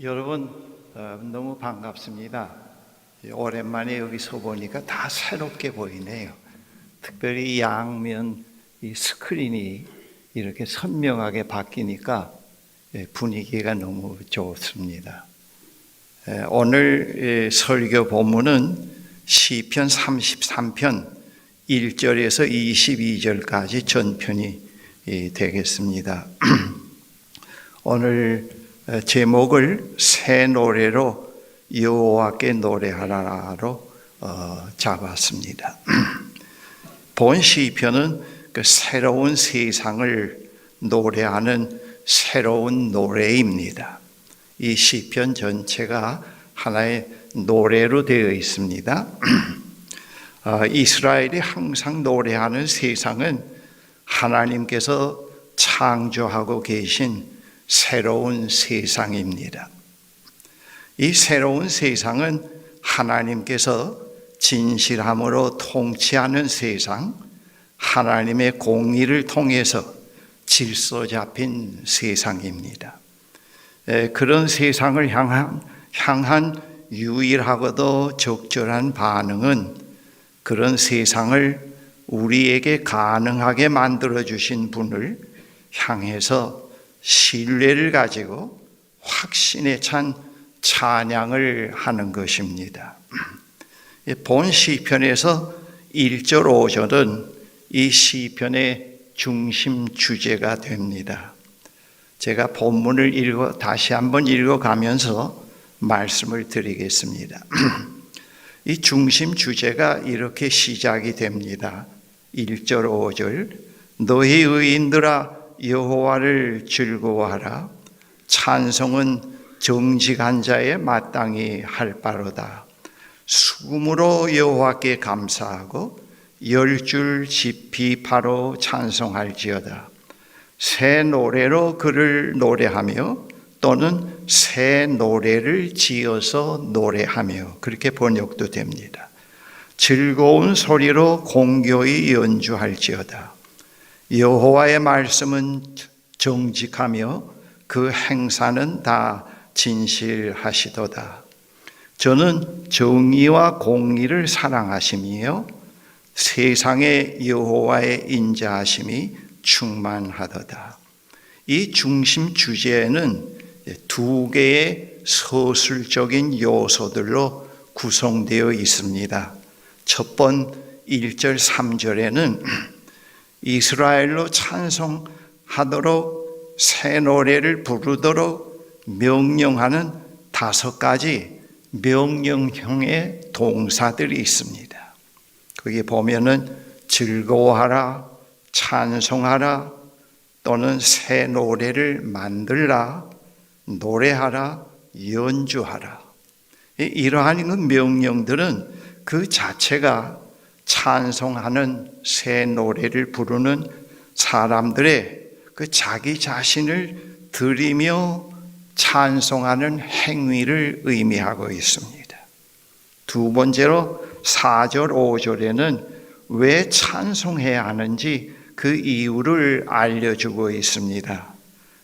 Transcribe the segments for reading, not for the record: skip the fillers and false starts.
여러분 너무 반갑습니다. 오랜만에 여기 서 보니까 다 새롭게 보이네요. 특별히 양면 이 스크린이 이렇게 선명하게 바뀌니까 분위기가 너무 좋습니다. 오늘 설교 본문은 시편 33편 1절에서 22절까지 전편이 되겠습니다. 오늘 제목을 새 노래로 여호와께 노래하라로 잡았습니다. 본 시편은 그 새로운 세상을 노래하는 새로운 노래입니다. 이 시편 전체가 하나의 노래로 되어 있습니다. 이스라엘이 항상 노래하는 세상은 하나님께서 창조하고 계신 새로운 세상입니다. 이 새로운 세상은 하나님께서 진실함으로 통치하는 세상, 하나님의 공의를 통해서 질서 잡힌 세상입니다. 그런 세상을 향한 유일하고도 적절한 반응은 그런 세상을 우리에게 가능하게 만들어주신 분을 향해서 신뢰를 가지고 확신에 찬 찬양을 하는 것입니다. 본 시편에서 1절 5절은 이 시편의 중심 주제가 됩니다. 제가 본문을 다시 한번 읽어가면서 말씀을 드리겠습니다. 이 중심 주제가 이렇게 시작이 됩니다. 1절 5절 너희 의인들아 여호와를 즐거워하라. 찬송은 정직한 자의 마땅히 할 바로다. 수금으로 여호와께 감사하고 열 줄 지피 바로 찬송할지어다. 새 노래로 그를 노래하며 또는 새 노래를 지어서 노래하며 그렇게 번역도 됩니다. 즐거운 소리로 공교히 연주할지어다. 여호와의 말씀은 정직하며 그 행사는 다 진실하시도다. 저는 정의와 공의를 사랑하심이요 세상에 여호와의 인자하심이 충만하도다. 이 중심 주제는 두 개의 서술적인 요소들로 구성되어 있습니다. 첫 번 1절 3절에는 이스라엘로 찬송하도록 새 노래를 부르도록 명령하는 5가지 명령형의 동사들이 있습니다. 거기 보면은 즐거워하라, 찬송하라, 또는 새 노래를 만들라, 노래하라, 연주하라. 이러한 명령들은 그 자체가 찬송하는 새 노래를 부르는 사람들의 그 자기 자신을 드리며 찬송하는 행위를 의미하고 있습니다. 두 번째로 4절 5절에는 왜 찬송해야 하는지 그 이유를 알려주고 있습니다.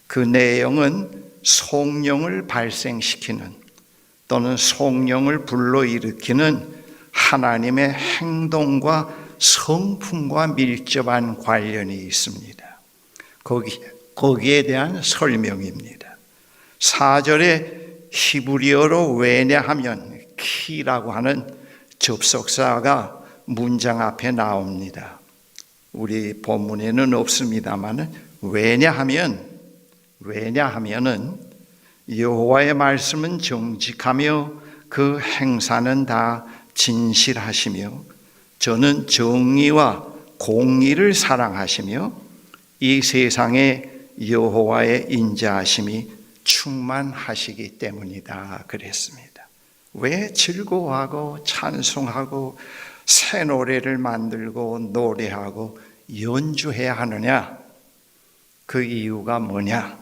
그 내용은 성령을 발생시키는 또는 성령을 불러일으키는 하나님의 행동과 성품과 밀접한 관련이 있습니다. 거기에 대한 설명입니다. 4절에 히브리어로 왜냐하면 키라고 하는 접속사가 문장 앞에 나옵니다. 우리 본문에는 없습니다만 왜냐하면은 여호와의 말씀은 정직하며 그 행사는 다 진실하시며 저는 정의와 공의를 사랑하시며 이 세상에 여호와의 인자하심이 충만하시기 때문이다 그랬습니다. 왜 즐거워하고 찬송하고 새 노래를 만들고 노래하고 연주해야 하느냐? 그 이유가 뭐냐?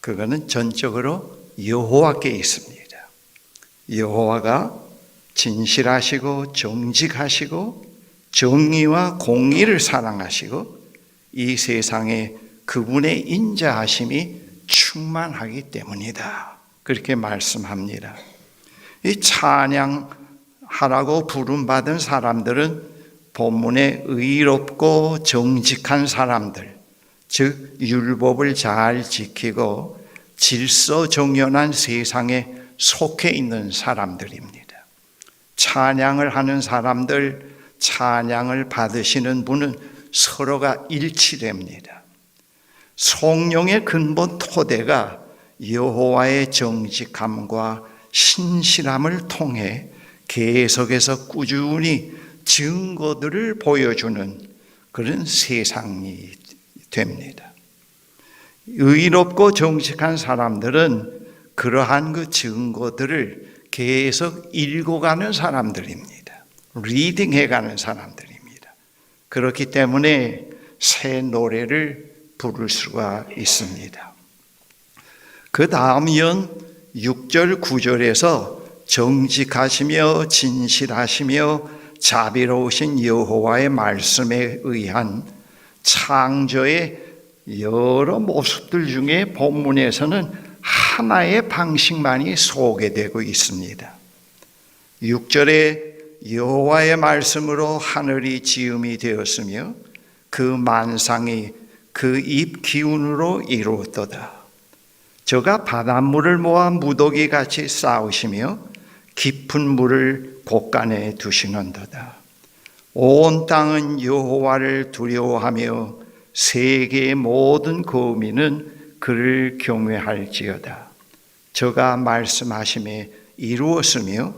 그거는 전적으로 여호와께 있습니다. 여호와가 진실하시고 정직하시고 정의와 공의를 사랑하시고 이 세상에 그분의 인자하심이 충만하기 때문이다. 그렇게 말씀합니다. 이 찬양하라고 부름받은 사람들은 본문에 의롭고 정직한 사람들, 즉 율법을 잘 지키고 질서정연한 세상에 속해 있는 사람들입니다. 찬양을 하는 사람들, 찬양을 받으시는 분은 서로가 일치됩니다. 성령의 근본 토대가 여호와의 정직함과 신실함을 통해 계속해서 꾸준히 증거들을 보여주는 그런 세상이 됩니다. 의롭고 정직한 사람들은 그러한 그 증거들을 계속 읽어가는 사람들입니다. 리딩해가는 사람들입니다. 그렇기 때문에 새 노래를 부를 수가 있습니다. 그 다음 연 6절 9절에서 정직하시며 진실하시며 자비로우신 여호와의 말씀에 의한 창조의 여러 모습들 중에 본문에서는 하나의 방식만이 소개되고 있습니다. 6절에 여호와의 말씀으로 하늘이 지음이 되었으며 그 만상이 그 입 기운으로 이루었도다. 저가 바닷물을 모아 무더기 같이 쌓으시며 깊은 물을 곳간에 두시는도다. 온 땅은 여호와를 두려워하며 세계의 모든 거민은 그를 경외할지어다. 저가 말씀하심에 이루었으며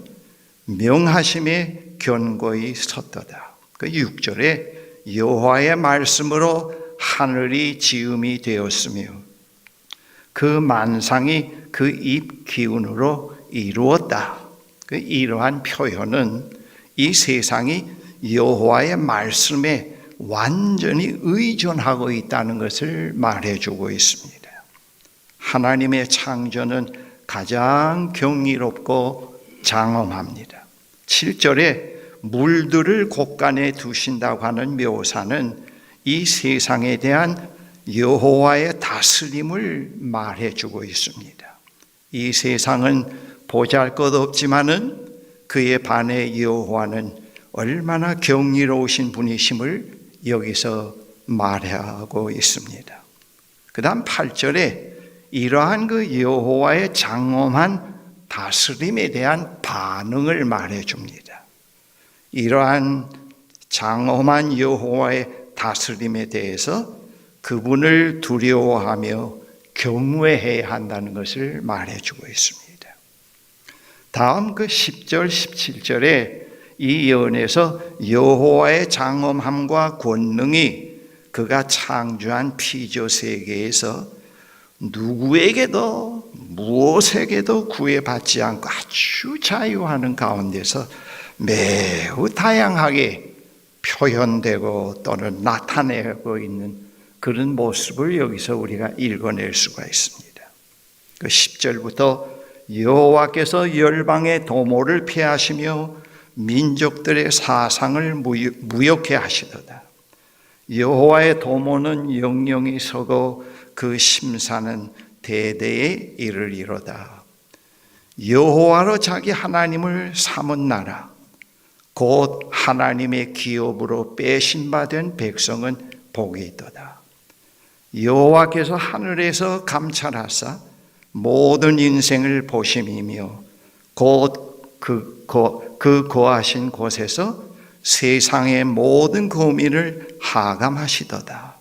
명하심에 견고히 섰도다. 그 6절에 여호와의 말씀으로 하늘이 지음이 되었으며 그 만상이 그 입 기운으로 이루었다. 이러한 표현은 이 세상이 여호와의 말씀에 완전히 의존하고 있다는 것을 말해주고 있습니다. 하나님의 창조는 가장 경이롭고 장엄합니다. 7절에 물들을 곳간에 두신다고 하는 묘사는 이 세상에 대한 여호와의 다스림을 말해주고 있습니다. 이 세상은 보잘것없지만은 그에 반해 여호와는 얼마나 경이로우신 분이심을 여기서 말하고 있습니다. 그 다음 8절에 이러한 그 여호와의 장엄한 다스림에 대한 반응을 말해줍니다. 이러한 장엄한 여호와의 다스림에 대해서 그분을 두려워하며 경외해야 한다는 것을 말해주고 있습니다. 다음 그 10절, 17절에 이 예언에서 여호와의 장엄함과 권능이 그가 창조한 피조 세계에서 누구에게도 무엇에게도 구애받지 않고 아주 자유하는 가운데서 매우 다양하게 표현되고 또는 나타내고 있는 그런 모습을 여기서 우리가 읽어낼 수가 있습니다. 그 10절부터 여호와께서 열방의 도모를 폐하시며 민족들의 사상을 무욕해 하시도다. 여호와의 도모는 영영이 서고 그 심사는 대대에 이르리로다. 여호와로 자기 하나님을 삼은 나라 곧 하나님의 기업으로 빼신받은 백성은 복이 있도다. 여호와께서 하늘에서 감찰하사 모든 인생을 보심이며 곧 그 거하신 곳에서 세상의 모든 거민을 하감하시도다.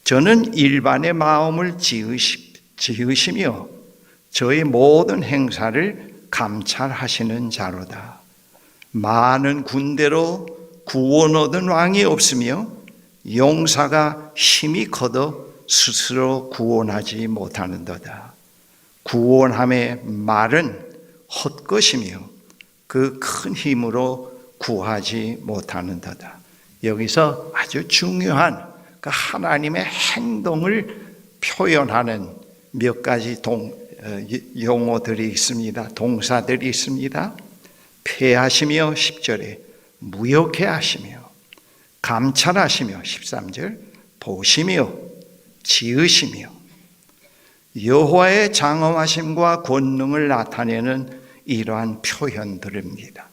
저는 일반의 마음을 지으시며 저의 모든 행사를 감찰하시는 자로다. 많은 군대로 구원 얻은 왕이 없으며 용사가 힘이 커도 스스로 구원하지 못하는도다. 구원함의 말은 헛것이며 그 큰 힘으로 구하지 못하는도다. 여기서 아주 중요한 그 하나님의 행동을 표현하는 몇 가지 용어들이 있습니다. 동사들이 있습니다. 폐하시며 10절에 무욕해 하시며 감찰하시며 13절 보시며 지으시며 여호와의 장엄하심과 권능을 나타내는 이러한 표현들입니다.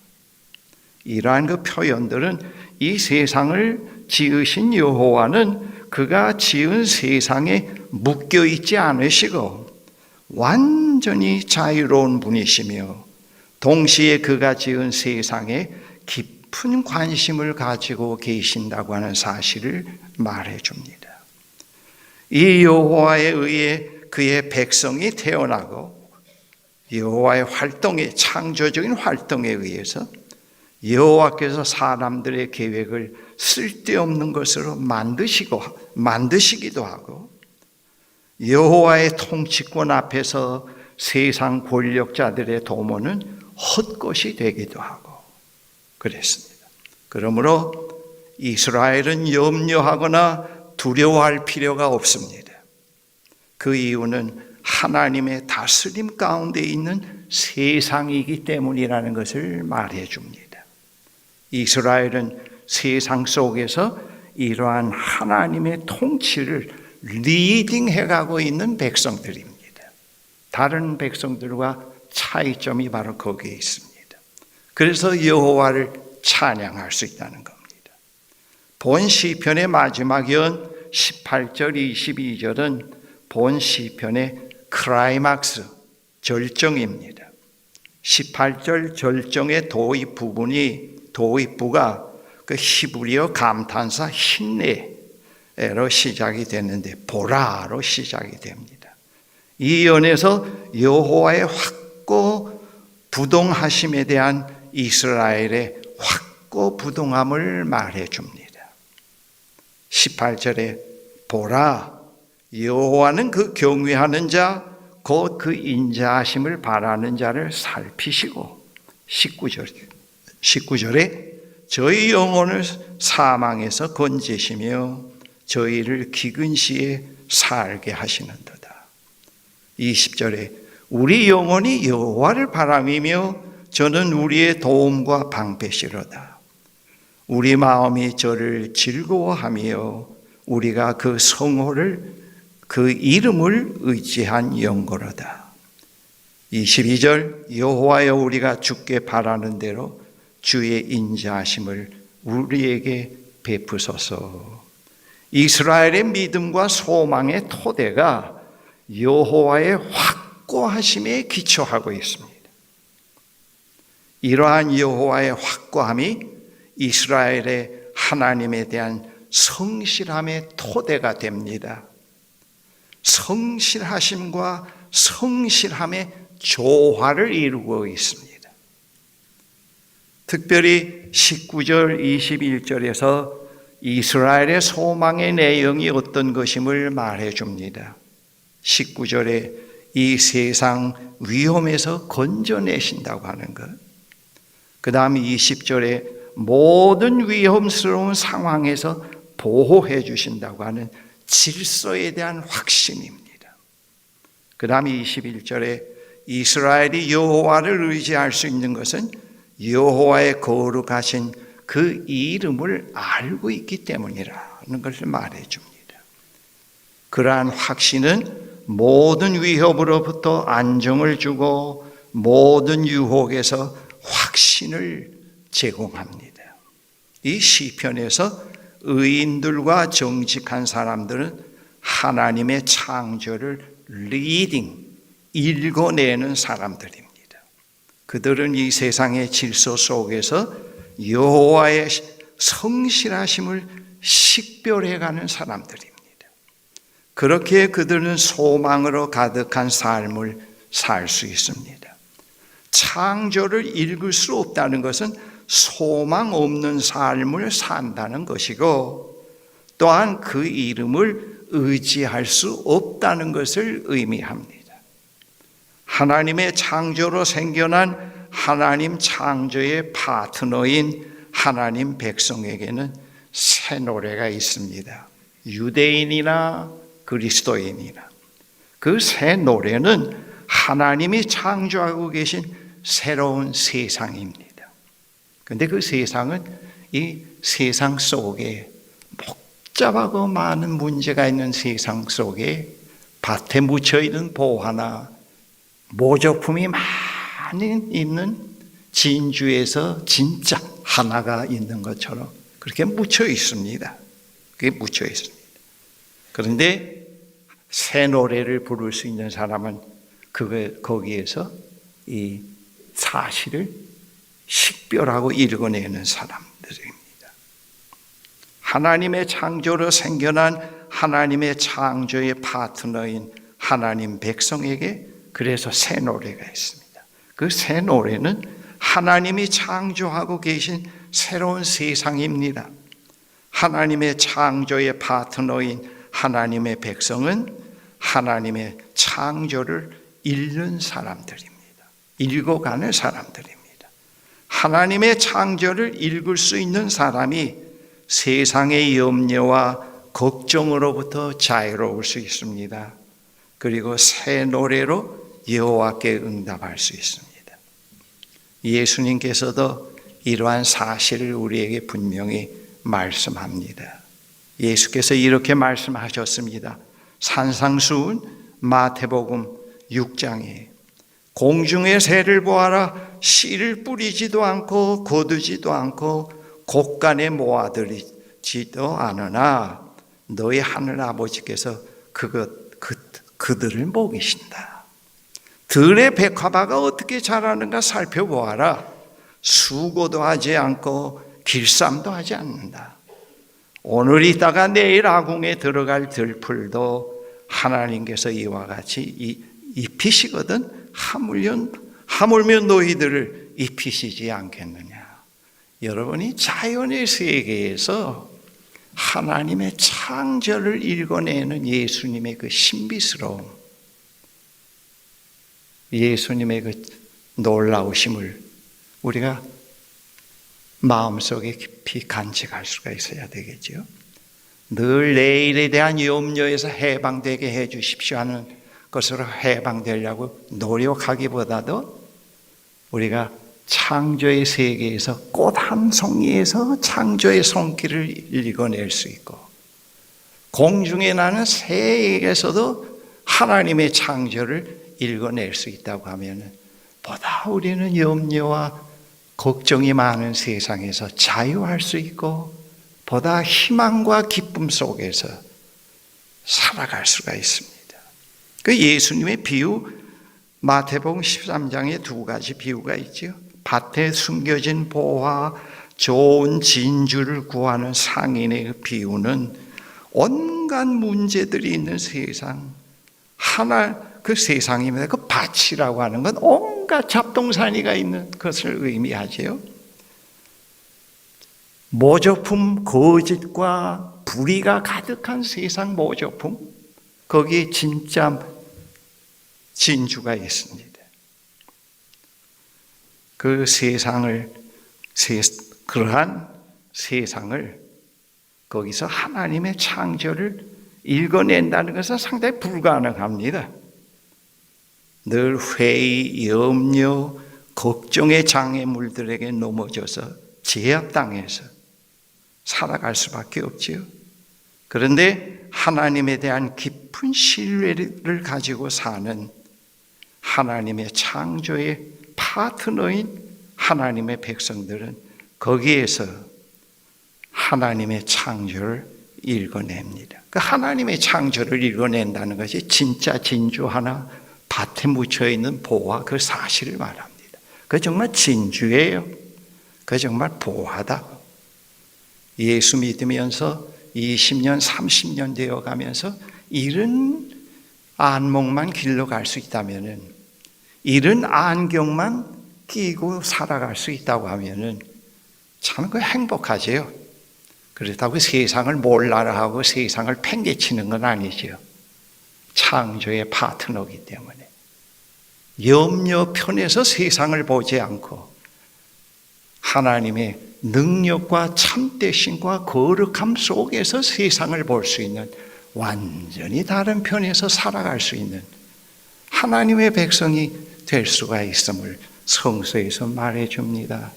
이러한 그 표현들은 이 세상을 지으신 여호와는 그가 지은 세상에 묶여 있지 않으시고 완전히 자유로운 분이시며 동시에 그가 지은 세상에 깊은 관심을 가지고 계신다고 하는 사실을 말해줍니다. 이 여호와에 의해 그의 백성이 태어나고 여호와의 활동에, 창조적인 활동에 의해서 여호와께서 사람들의 계획을 쓸데없는 것으로 만드시기도 하고 여호와의 통치권 앞에서 세상 권력자들의 도모는 헛것이 되기도 하고 그랬습니다. 그러므로 이스라엘은 염려하거나 두려워할 필요가 없습니다. 그 이유는 하나님의 다스림 가운데 있는 세상이기 때문이라는 것을 말해줍니다. 이스라엘은 세상 속에서 이러한 하나님의 통치를 리딩해가고 있는 백성들입니다. 다른 백성들과 차이점이 바로 거기에 있습니다. 그래서 여호와를 찬양할 수 있다는 겁니다. 본 시편의 마지막 연 18절, 22절은 본 시편의 클라이막스, 절정입니다. 18절 절정의 도입부가 그 히브리어 감탄사 힌네로 시작이 됐는데 보라로 시작이 됩니다. 이 연에서 여호와의 확고부동하심에 대한 이스라엘의 확고부동함을 말해줍니다. 18절에 보라, 여호와는 그 경외하는 자, 곧 그 인자하심을 바라는 자를 살피시고 19절에 저희 영혼을 사망에서 건지시며 저희를 기근 시에 살게 하시는도다. 20절에 우리 영혼이 여호와를 바람이며 저는 우리의 도움과 방패시로다. 우리 마음이 저를 즐거워하며 우리가 그 성호를 그 이름을 의지한 영광로다. 22절 여호와여 우리가 주께 바라는 대로 주의 인자하심을 우리에게 베푸소서. 이스라엘의 믿음과 소망의 토대가 여호와의 확고하심에 기초하고 있습니다. 이러한 여호와의 확고함이 이스라엘의 하나님에 대한 성실함의 토대가 됩니다. 성실하심과 성실함의 조화를 이루고 있습니다. 특별히 19절, 21절에서 이스라엘의 소망의 내용이 어떤 것임을 말해줍니다. 19절에 이 세상 위험에서 건져내신다고 하는 것. 그 다음 20절에 모든 위험스러운 상황에서 보호해 주신다고 하는 질서에 대한 확신입니다. 그 다음 21절에 이스라엘이 여호와를 의지할 수 있는 것은 여호와의 거룩하신 그 이름을 알고 있기 때문이라는 것을 말해줍니다. 그러한 확신은 모든 위협으로부터 안정을 주고 모든 유혹에서 확신을 제공합니다. 이 시편에서 의인들과 정직한 사람들은 하나님의 창조를 읽어내는 사람들입니다. 그들은 이 세상의 질서 속에서 여호와의 성실하심을 식별해가는 사람들입니다. 그렇게 그들은 소망으로 가득한 삶을 살 수 있습니다. 창조를 읽을 수 없다는 것은 소망 없는 삶을 산다는 것이고 또한 그 이름을 의지할 수 없다는 것을 의미합니다. 하나님의 창조로 생겨난 하나님 창조의 파트너인 하나님 백성에게는 새 노래가 있습니다. 유대인이나 그리스도인이나 그 새 노래는 하나님이 창조하고 계신 새로운 세상입니다. 그런데 그 세상은 이 세상 속에 복잡하고 많은 문제가 있는 세상 속에 밭에 묻혀있는 보화나 모조품이 많이 있는 진주에서 진짜 하나가 있는 것처럼 그렇게 묻혀 있습니다. 그게 묻혀 있습니다. 그런데 새 노래를 부를 수 있는 사람은 거기에서 이 사실을 식별하고 읽어내는 사람들입니다. 하나님의 창조로 생겨난 하나님의 창조의 파트너인 하나님 백성에게 그래서 새 노래가 있습니다. 그 새 노래는 하나님이 창조하고 계신 새로운 세상입니다. 하나님의 창조의 파트너인 하나님의 백성은 하나님의 창조를 읽는 사람들입니다. 읽어가는 사람들입니다. 하나님의 창조를 읽을 수 있는 사람이 세상의 염려와 걱정으로부터 자유로울 수 있습니다. 그리고 새 노래로 여호와께 응답할 수 있습니다. 예수님께서도 이러한 사실을 우리에게 분명히 말씀합니다. 예수께서 이렇게 말씀하셨습니다. 산상수훈 마태복음 6장에 공중의 새를 보아라. 씨를 뿌리지도 않고 거두지도 않고 곡간에 모아들이지도 않으나 너희 하늘 아버지께서 그들을 먹이신다. 들의 백화과가 어떻게 자라는가 살펴보아라. 수고도 하지 않고 길쌈도 하지 않는다. 오늘 있다가 내일 아궁에 들어갈 들풀도 하나님께서 이와 같이 입히시거든 하물며 너희들을 입히시지 않겠느냐. 여러분이 자연의 세계에서 하나님의 창조를 읽어내는 예수님의 그 신비스러움, 예수님의 그 놀라우심을 우리가 마음속에 깊이 간직할 수가 있어야 되겠죠. 늘 내일에 대한 염려에서 해방되게 해 주십시오 하는 것으로 해방되려고 노력하기보다도 우리가 창조의 세계에서 꽃 한 송이에서 창조의 손길을 읽어낼 수 있고 공중에 나는 새에게서도 하나님의 창조를 읽어낼 수 있다고 하면 보다 우리는 염려와 걱정이 많은 세상에서 자유할 수 있고 보다 희망과 기쁨 속에서 살아갈 수가 있습니다. 그 예수님의 비유 마태복음 13장에 두 가지 비유가 있죠. 밭에 숨겨진 보화, 좋은 진주를 구하는 상인의 그 비유는 온갖 문제들이 있는 세상, 그 세상입니다. 그 밭이라고 하는 건 온갖 잡동사니가 있는 것을 의미하지요. 모조품, 거짓과 불의가 가득한 세상 모조품, 거기에 진짜 진주가 있습니다. 그 그러한 세상을 거기서 하나님의 창조를 읽어낸다는 것은 상당히 불가능합니다. 늘 회의, 염려, 걱정의 장애물들에게 넘어져서 제압당해서 살아갈 수밖에 없지요. 그런데 하나님에 대한 깊은 신뢰를 가지고 사는 하나님의 창조의 파트너인 하나님의 백성들은 거기에서 하나님의 창조를 읽어냅니다. 그 하나님의 창조를 읽어낸다는 것이 진짜 진주 하나 밭에 묻혀있는 보화 그 사실을 말합니다. 그 정말 진주예요. 그 정말 보화다. 예수 믿으면서 20년, 30년 되어 가면서 이런 안목만 길러 갈 수 있다면은, 이런 안경만 끼고 살아갈 수 있다고 하면은 참 그 행복하지요. 그렇다고 세상을 몰라라 하고 세상을 팽개치는 건 아니지요. 창조의 파트너이기 때문에 염려 편에서 세상을 보지 않고 하나님의 능력과 참되심과 거룩함 속에서 세상을 볼 수 있는 완전히 다른 편에서 살아갈 수 있는 하나님의 백성이 될 수가 있음을 성서에서 말해줍니다.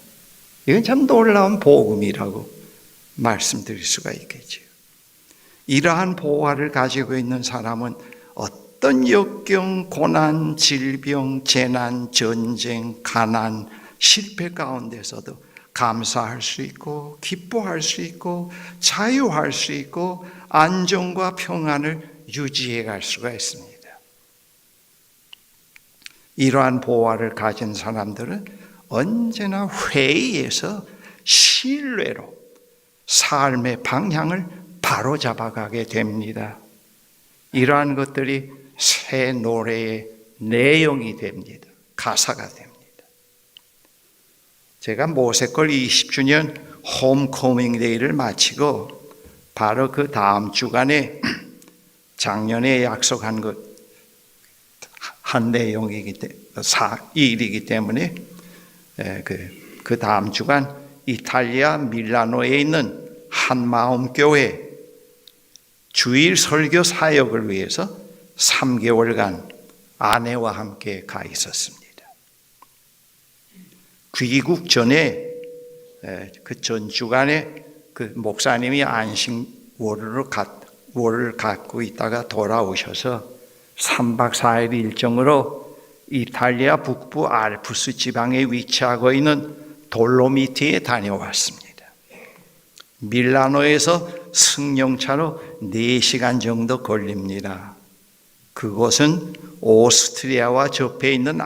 이건 참 놀라운 복음이라고 말씀드릴 수가 있겠지요. 이러한 보화를 가지고 있는 사람은 어떤 역경, 고난, 질병, 재난, 전쟁, 가난, 실패 가운데서도 감사할 수 있고 기뻐할 수 있고 자유할 수 있고 안정과 평안을 유지해 갈 수가 있습니다. 이러한 보화를 가진 사람들은 언제나 회의에서 신뢰로 삶의 방향을 바로잡아가게 됩니다. 이러한 것들이 새 노래의 내용이 됩니다. 가사가 됩니다. 제가 모세걸 20주년 홈커밍 데이를 마치고 바로 그 다음 주간에 작년에 약속한 것 한 내용이기 때문에 일이기 때문에 그 다음 주간 이탈리아 밀라노에 있는 한마음교회 주일 설교 사역을 위해서 3개월간 아내와 함께 가 있었습니다. 귀국 전에 그 전 주간에 그 목사님이 안식월을 갖고 있다가 돌아오셔서 3박 4일 일정으로 이탈리아 북부 알프스 지방에 위치하고 있는 돌로미티에 다녀왔습니다. 밀라노에서 승용차로 4시간 정도 걸립니다. 그곳은 오스트리아와 접해 있는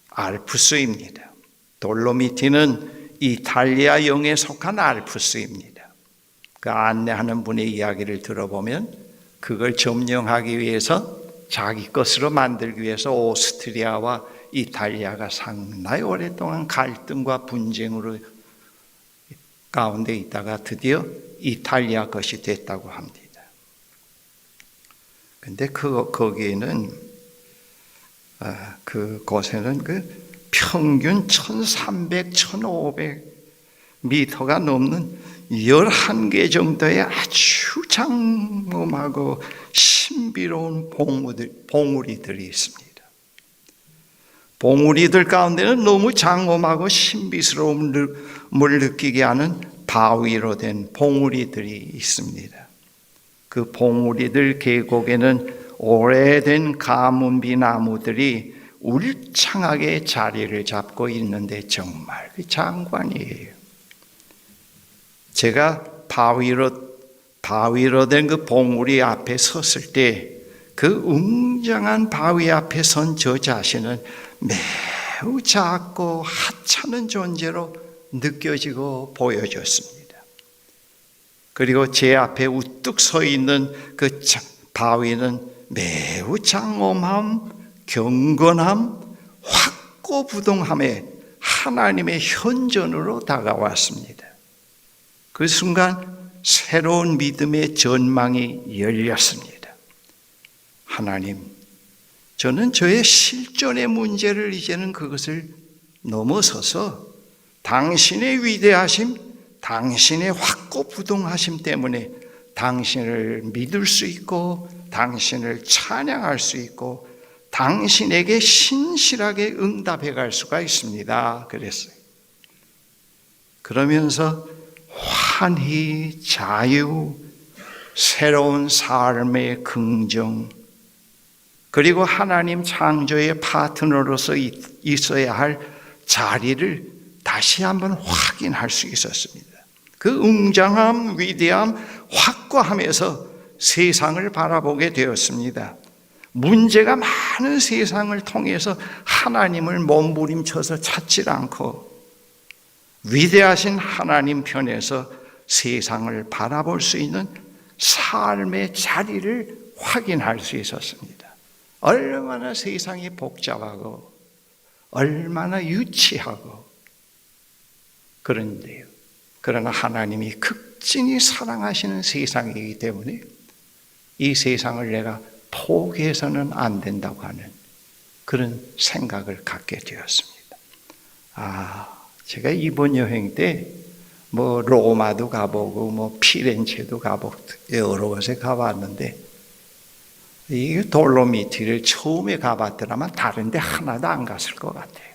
알프스입니다. 돌로미티는 이탈리아 영에 속한 알프스입니다. 그 안내하는 분의 이야기를 들어보면 그걸 점령하기 위해서 자기 것으로 만들기 위해서 오스트리아와 이탈리아가 상당히 오랫동안 갈등과 분쟁으로 가운데 있다가 드디어 이탈리아 것이 됐다고 합니다. 근데 거기에는 그곳에는 그 평균 1300, 1500m가 넘는 11개 정도의 아주 장엄하고 신비로운 봉우리들이 있습니다. 봉우리들 가운데는 너무 장엄하고 신비스러움을 느끼게 하는 바위로 된 봉우리들이 있습니다. 그 봉우리들 계곡에는 오래된 가문비 나무들이 울창하게 자리를 잡고 있는데 정말 장관이에요. 제가 바위로 된 그 봉우리 앞에 섰을 때 그 웅장한 바위 앞에 선 저 자신은 매우 작고 하찮은 존재로 느껴지고 보여졌습니다. 그리고 제 앞에 우뚝 서 있는 그 바위는 매우 장엄함, 경건함, 확고부동함에 하나님의 현존으로 다가왔습니다. 그 순간 새로운 믿음의 전망이 열렸습니다. 하나님, 저는 저의 실존의 문제를 이제는 그것을 넘어서서 당신의 위대하심, 당신의 확고부동하심 때문에 당신을 믿을 수 있고 당신을 찬양할 수 있고 당신에게 신실하게 응답해 갈 수가 있습니다. 그랬어요. 그러면서 환희, 자유, 새로운 삶의 긍정, 그리고 하나님 창조의 파트너로서 있어야 할 자리를 다시 한번 확인할 수 있었습니다. 그 웅장함, 위대함, 확고함에서 세상을 바라보게 되었습니다. 문제가 많은 세상을 통해서 하나님을 몸부림쳐서 찾지 않고 위대하신 하나님 편에서 세상을 바라볼 수 있는 삶의 자리를 확인할 수 있었습니다. 얼마나 세상이 복잡하고 얼마나 유치하고 그런데요. 그러나 하나님이 극진히 사랑하시는 세상이기 때문에 이 세상을 내가 포기해서는 안 된다고 하는 그런 생각을 갖게 되었습니다. 제가 이번 여행 때 로마도 가보고 피렌체도 가보고 여러 곳에 가봤는데 이 돌로미티를 처음에 가봤더라면 다른 데 하나도 안 갔을 것 같아요.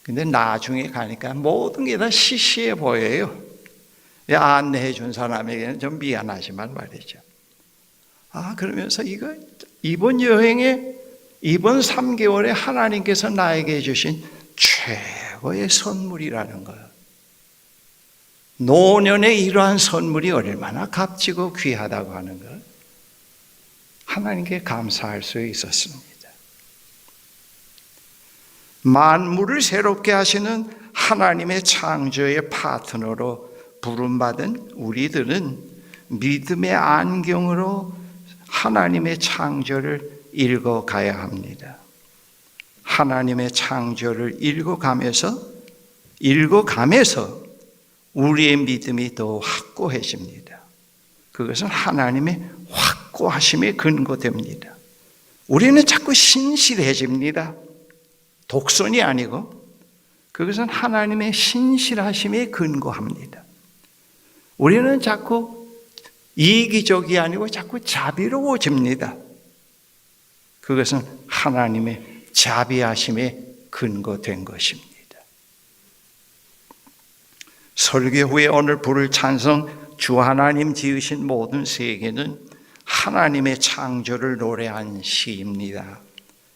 근데 나중에 가니까 모든 게 다 시시해 보여요. 안내해 준 사람에게는 좀 미안하지만 말이죠. 그러면서 이거 이번 여행에 이번 3개월에 하나님께서 나에게 주신 최고의 선물이라는 거예요. 노년의 이러한 선물이 얼마나 값지고 귀하다고 하는 걸 하나님께 감사할 수 있었습니다. 만물을 새롭게 하시는 하나님의 창조의 파트너로 부름받은 우리들은 믿음의 안경으로 하나님의 창조를 읽어가야 합니다. 하나님의 창조를 읽어가면서 우리의 믿음이 더 확고해집니다. 그것은 하나님의 확고하심에 근거됩니다. 우리는 자꾸 신실해집니다. 독선이 아니고 그것은 하나님의 신실하심에 근거합니다. 우리는 자꾸 이기적이 아니고 자꾸 자비로워집니다. 그것은 하나님의 자비하심에 근거된 것입니다. 설교 후에 오늘 부를 찬송 주 하나님 지으신 모든 세계는 하나님의 창조를 노래한 시입니다.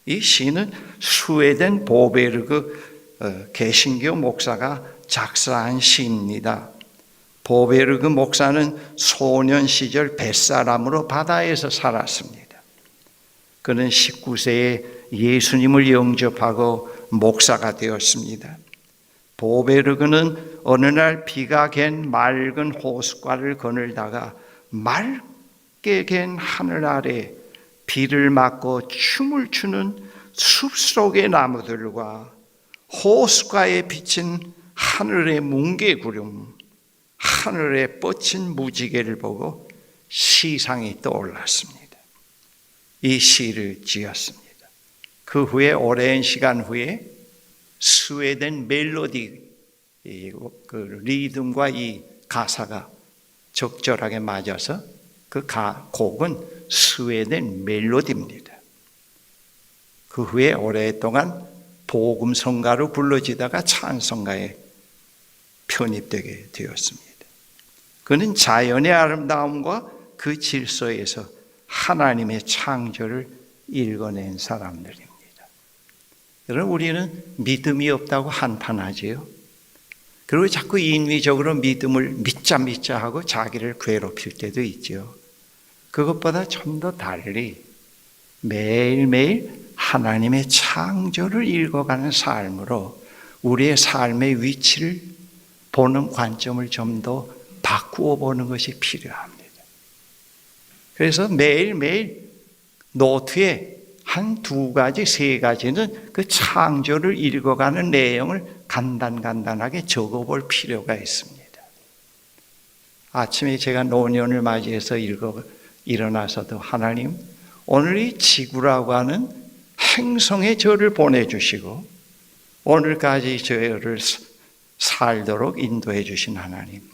이 시는 스웨덴 보베르그 개신교 목사가 작사한 시입니다. 보베르그 목사는 소년 시절 뱃사람으로 바다에서 살았습니다. 그는 19세에 예수님을 영접하고 목사가 되었습니다. 보베르그는 어느 날 비가 갠 맑은 호숫가를 거닐다가 맑게 갠 하늘 아래 비를 맞고 춤을 추는 숲속의 나무들과 호숫가에 비친 하늘의 뭉게구름, 하늘에 뻗친 무지개를 보고 시상이 떠올랐습니다. 이 시를 지었습니다. 그 후에 오랜 시간 후에 스웨덴 멜로디, 그 리듬과 이 가사가 적절하게 맞아서 그 곡은 스웨덴 멜로디입니다. 그 후에 오랫동안 복음성가로 불러지다가 찬송가에 편입되게 되었습니다. 그는 자연의 아름다움과 그 질서에서 하나님의 창조를 읽어낸 사람들입니다. 여러분, 우리는 믿음이 없다고 한탄하지요. 그리고 자꾸 인위적으로 믿음을 믿자 하고 자기를 괴롭힐 때도 있죠. 그것보다 좀 더 달리 매일매일 하나님의 창조를 읽어가는 삶으로 우리의 삶의 위치를 보는 관점을 좀 더 바꾸어 보는 것이 필요합니다. 그래서 매일매일 노트에 한 2가지, 3가지는 그 창조를 읽어가는 내용을 간단하게 적어볼 필요가 있습니다. 아침에 제가 노년을 맞이해서 일어나서도 하나님, 오늘 이 지구라고 하는 행성에 저를 보내주시고 오늘까지 저를 살도록 인도해 주신 하나님,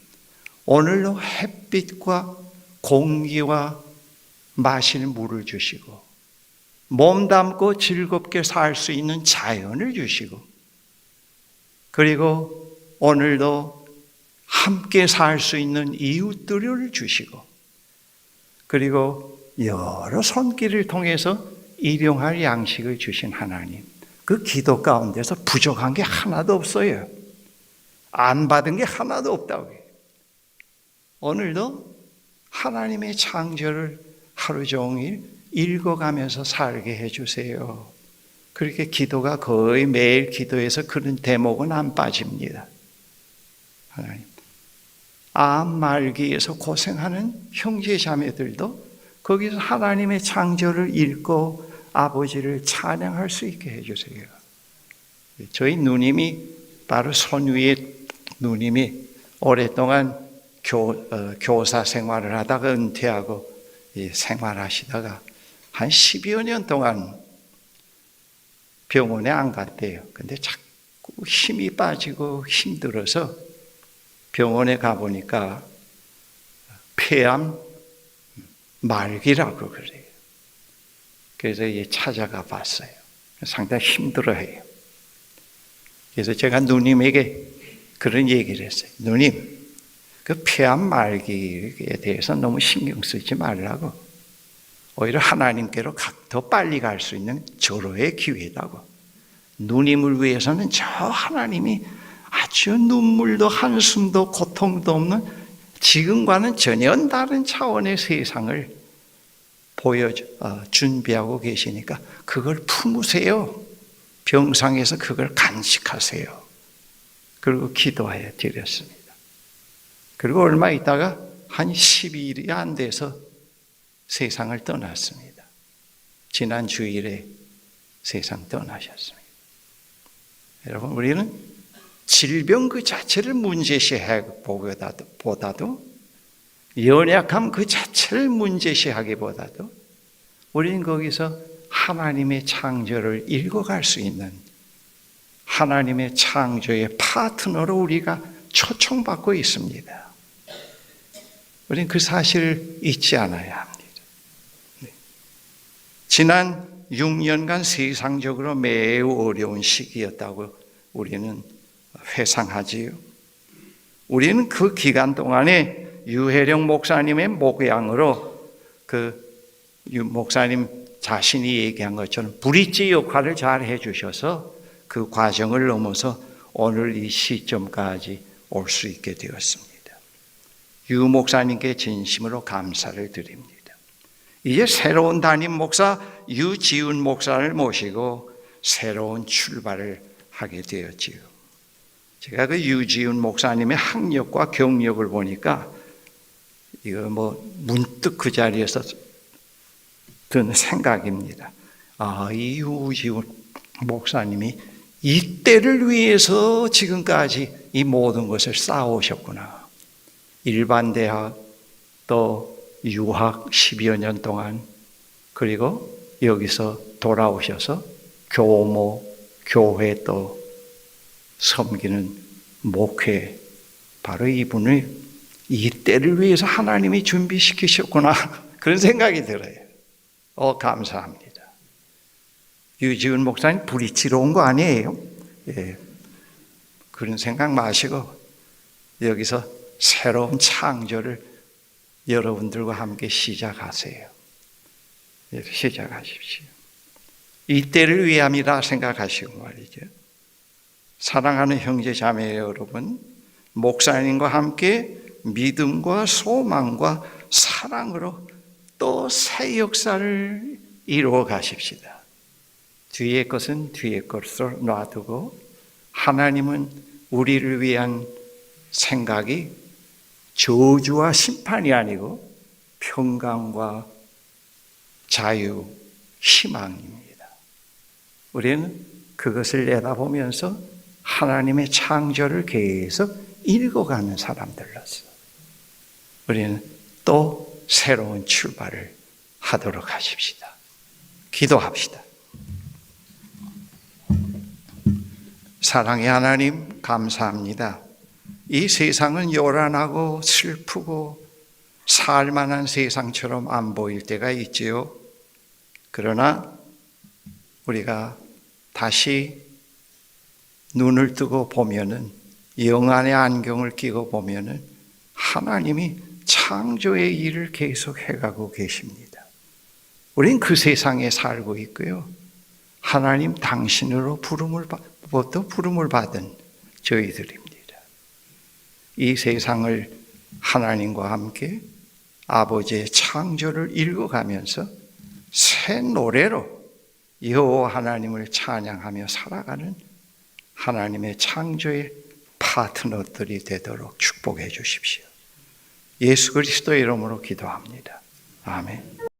오늘도 햇빛과 공기와 마실 물을 주시고 몸담고 즐겁게 살 수 있는 자연을 주시고 그리고 오늘도 함께 살 수 있는 이웃들을 주시고 그리고 여러 손길을 통해서 일용할 양식을 주신 하나님, 그 기도 가운데서 부족한 게 하나도 없어요. 안 받은 게 하나도 없다고 해요. 오늘도 하나님의 창조를 하루 종일 읽어가면서 살게 해주세요. 그렇게 기도가 거의 매일 기도해서 그런 대목은 안 빠집니다. 하나님, 암 말기에서 고생하는 형제 자매들도 거기서 하나님의 창조를 읽고 아버지를 찬양할 수 있게 해주세요. 저희 누님이 바로 손위의 누님이 오랫동안 교사 생활을 하다가 은퇴하고 생활하시다가 한 10여 년 동안 병원에 안 갔대요. 근데 자꾸 힘이 빠지고 힘들어서 병원에 가보니까 폐암 말기라고 그래요. 그래서 찾아가 봤어요. 상당히 힘들어해요. 그래서 제가 누님에게 그런 얘기를 했어요. 누님, 그 폐암 말기에 대해서 너무 신경 쓰지 말라고. 오히려 하나님께로 더 빨리 갈 수 있는 절호의 기회라고. 누님을 위해서는 저 하나님이 아주 눈물도 한숨도 고통도 없는 지금과는 전혀 다른 차원의 세상을 준비하고 계시니까 그걸 품으세요. 병상에서 그걸 간직하세요. 그리고 기도해 드렸습니다. 그리고 얼마 있다가 한 12일이 안 돼서 세상을 떠났습니다. 지난 주일에 세상 떠나셨습니다. 여러분, 우리는 질병 그 자체를 문제시하기보다도 연약함 그 자체를 문제시하기보다도 우리는 거기서 하나님의 창조를 읽어갈 수 있는 하나님의 창조의 파트너로 우리가 초청받고 있습니다. 우리는 그 사실을 잊지 않아야 합니다. 지난 6년간 세상적으로 매우 어려운 시기였다고 우리는 회상하지요. 우리는 그 기간 동안에 유혜령 목사님의 목양으로 목사님 자신이 얘기한 것처럼 브릿지 역할을 잘 해주셔서 그 과정을 넘어서 오늘 이 시점까지 올 수 있게 되었습니다. 유 목사님께 진심으로 감사를 드립니다. 이제 새로운 담임 목사 유지훈 목사를 모시고 새로운 출발을 하게 되었지요. 제가 그 유지훈 목사님의 학력과 경력을 보니까 이거 문득 그 자리에서 든 생각입니다. 이 유지훈 목사님이 이 때를 위해서 지금까지 이 모든 것을 쌓아오셨구나. 일반 대학 또 유학 10여 년 동안 그리고 여기서 돌아오셔서 교모, 교회 또 섬기는 목회 바로 이분을 이 때를 위해서 하나님이 준비시키셨구나 그런 생각이 들어요. 감사합니다. 유지훈 목사님 브릿지로 온 거 아니에요. 예. 그런 생각 마시고 여기서 새로운 창조를 여러분들과 함께 시작하세요. 시작하십시오. 이 때를 위함이라 생각하시고 말이죠. 사랑하는 형제 자매 여러분, 목사님과 함께 믿음과 소망과 사랑으로 또 새 역사를 이루어 가십시다. 뒤의 것은 뒤의 것으로 놔두고 하나님은 우리를 위한 생각이 저주와 심판이 아니고 평강과 자유, 희망입니다. 우리는 그것을 내다보면서 하나님의 창조를 계속 읽어가는 사람들로서 우리는 또 새로운 출발을 하도록 하십시다. 기도합시다. 사랑의 하나님, 감사합니다. 이 세상은 요란하고 슬프고 살만한 세상처럼 안 보일 때가 있지요. 그러나 우리가 다시 눈을 뜨고 보면은, 영안의 안경을 끼고 보면은 하나님이 창조의 일을 계속 해가고 계십니다. 우린 그 세상에 살고 있고요. 하나님 당신으로 부름을 받은 저희들입니다. 이 세상을 하나님과 함께 아버지의 창조를 읽어가면서 새 노래로 여호와 하나님을 찬양하며 살아가는 하나님의 창조의 파트너들이 되도록 축복해 주십시오. 예수 그리스도의 이름으로 기도합니다. 아멘.